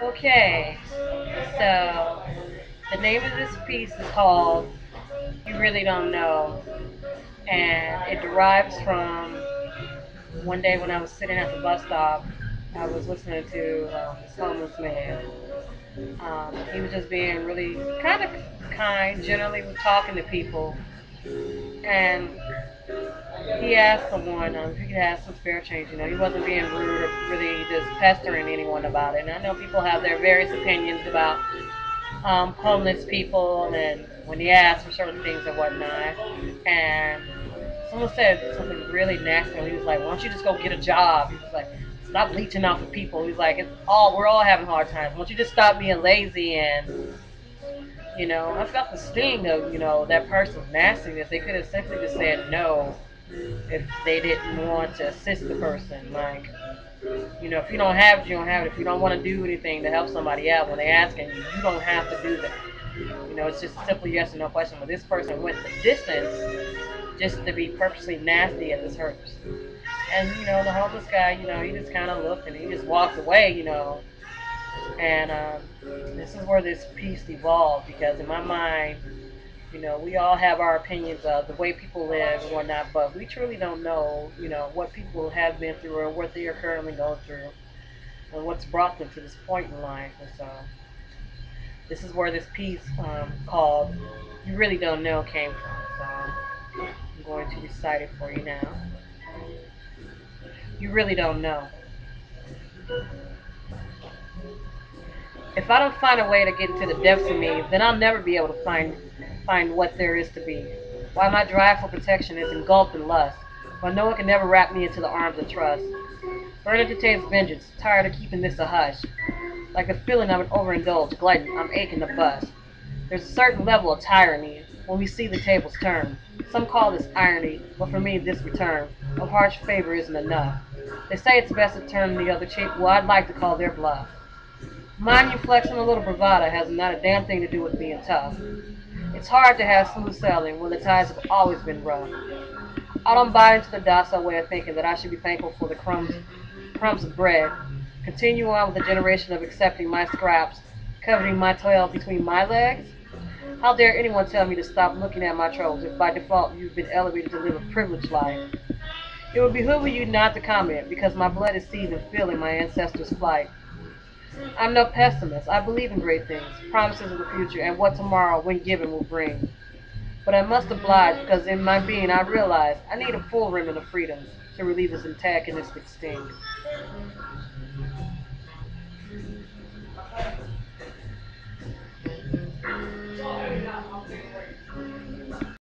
Okay, so the name of this piece is called You Really Don't Know, and it derives from one day when I was sitting at the bus stop. I was listening to this homeless man. He was just being really kind of kind, generally was talking to people, and he asked someone if he could have some spare change. He wasn't being rude or really just pestering anyone about it. And I know people have their various opinions about homeless people and when he asked for certain things and whatnot. And someone said something really nasty. And he was like, "Why don't you just go get a job?" He was like, "Stop leeching off of people." He's like, we're all having hard times. Why don't you just stop being lazy?" And I felt the sting of that person's nastiness. They could have simply just said no if they didn't want to assist the person. Like, if you don't have it, you don't have it. If you don't want to do anything to help somebody out when they're asking you, you don't have to do that. It's just a simple yes or no question. But this person went the distance just to be purposely nasty at this person. And, the homeless guy, he just kind of looked and he just walked away. And this is where this piece evolved because in my mind, we all have our opinions of the way people live and whatnot, but we truly don't know, what people have been through or what they are currently going through and what's brought them to this point in life. And so this is where this piece called You Really Don't Know came from. So I'm going to recite it for you now. You really don't know. If I don't find a way to get into the depths of me, then I'll never be able to find what there is to be. Why my drive for protection is engulfed in lust. Why no one can never wrap me into the arms of trust. Burning to taste vengeance, tired of keeping this a hush. Like the feeling of an overindulged glutton, I'm aching to bust. There's a certain level of tyranny when we see the tables turn. Some call this irony, but for me this return of harsh favor isn't enough. They say it's best to turn the other cheek. Well, I'd like to call their bluff. Mind you, flexing a little bravado has not a damn thing to do with being tough. It's hard to have smooth sailing when the tides have always been rough. I don't buy into the docile way of thinking that I should be thankful for the crumbs of bread. Continue on with the generation of accepting my scraps, coveting my toil between my legs. How dare anyone tell me to stop looking at my troubles if by default you've been elevated to live a privileged life? It would behoove you not to comment because my blood is seething, feeling my ancestors' flight. I'm no pessimist. I believe in great things, promises of the future, and what tomorrow, when given, will bring. But I must oblige because in my being I realize I need a full remnant of freedoms to relieve this antagonistic sting.